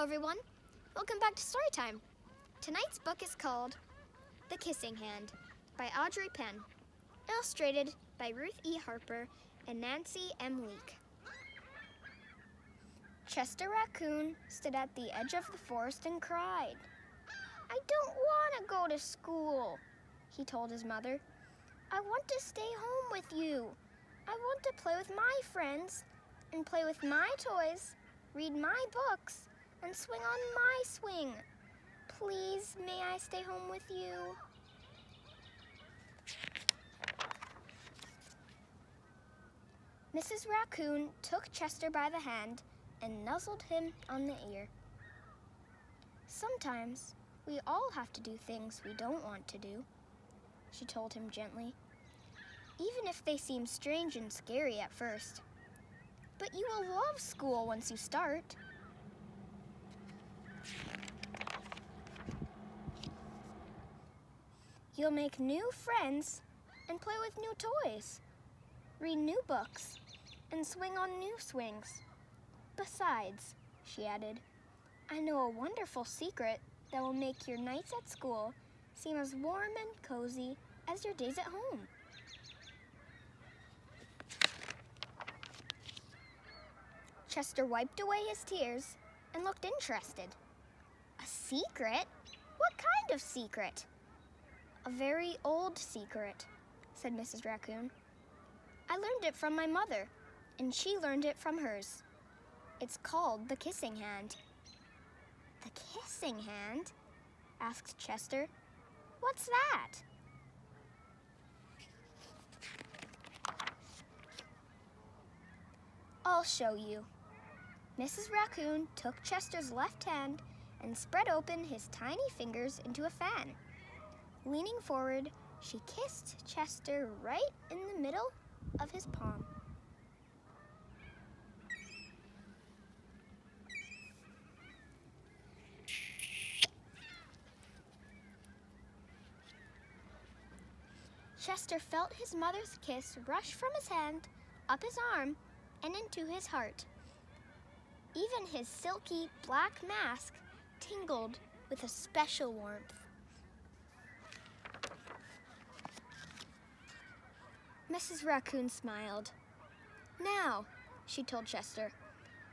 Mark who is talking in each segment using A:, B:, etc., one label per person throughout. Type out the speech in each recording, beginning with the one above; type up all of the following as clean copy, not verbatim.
A: Hello everyone, welcome back to Storytime. Tonight's book is called The Kissing Hand by Audrey Penn, illustrated by Ruth E. Harper and Nancy M. Leake. Chester Raccoon stood at the edge of the forest and cried. "I don't want to go to school," he told his mother. "I want to stay home with you. I want to play with my friends and play with my toys, read my books, and swing on my swing. Please, may I stay home with you?" Mrs. Raccoon took Chester by the hand and nuzzled him on the ear. "Sometimes we all have to do things we don't want to do," she told him gently, "even if they seem strange and scary at first. But you will love school once you start." "You'll make new friends and play with new toys, read new books, and swing on new swings. Besides," she added, "I know a wonderful secret that will make your nights at school seem as warm and cozy as your days at home." Chester wiped away his tears and looked interested. "A secret? What kind of secret?" "A very old secret," said Mrs. Raccoon. "I learned it from my mother, and she learned it from hers. It's called the Kissing Hand." "The Kissing Hand?" asked Chester. "What's that?" "I'll show you." Mrs. Raccoon took Chester's left hand and spread open his tiny fingers into a fan. Leaning forward, she kissed Chester right in the middle of his palm. Chester felt his mother's kiss rush from his hand, up his arm, and into his heart. Even his silky black mask tingled with a special warmth. Mrs. Raccoon smiled. "Now," she told Chester,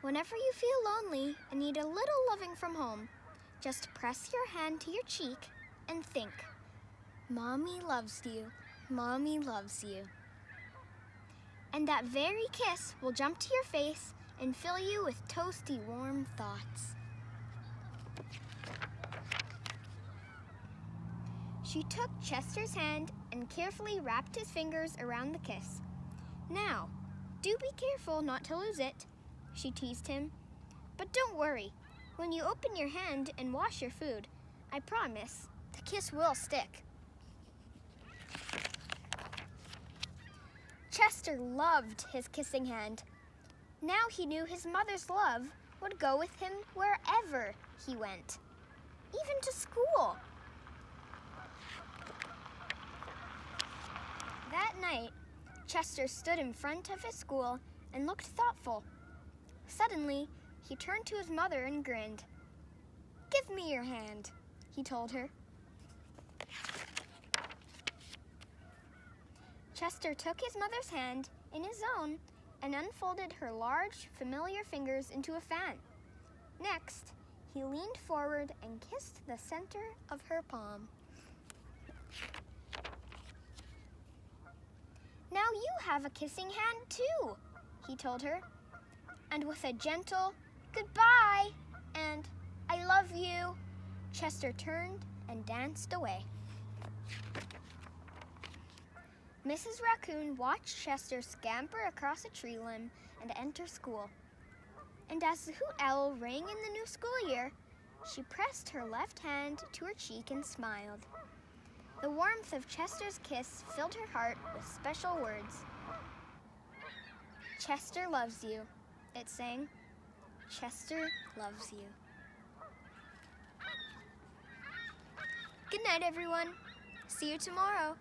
A: "whenever you feel lonely and need a little loving from home, just press your hand to your cheek and think, 'Mommy loves you, Mommy loves you.' And that very kiss will jump to your face and fill you with toasty, warm thoughts." She took Chester's hand and carefully wrapped his fingers around the kiss. "Now, do be careful not to lose it," she teased him. "But don't worry, when you open your hand and wash your food, I promise the kiss will stick." Chester loved his kissing hand. Now he knew his mother's love would go with him wherever he went, even to school. That night, Chester stood in front of his school and looked thoughtful. Suddenly, he turned to his mother and grinned. "Give me your hand," he told her. Chester took his mother's hand in his own and unfolded her large, familiar fingers into a fan. Next, he leaned forward and kissed the center of her palm. "Now you have a kissing hand too," he told her. And with a gentle "goodbye" and "I love you," Chester turned and danced away. Mrs. Raccoon watched Chester scamper across a tree limb and enter school. And as the hoot owl rang in the new school year, she pressed her left hand to her cheek and smiled. The warmth of Chester's kiss filled her heart with special words. "Chester loves you," it sang. "Chester loves you." Good night, everyone. See you tomorrow.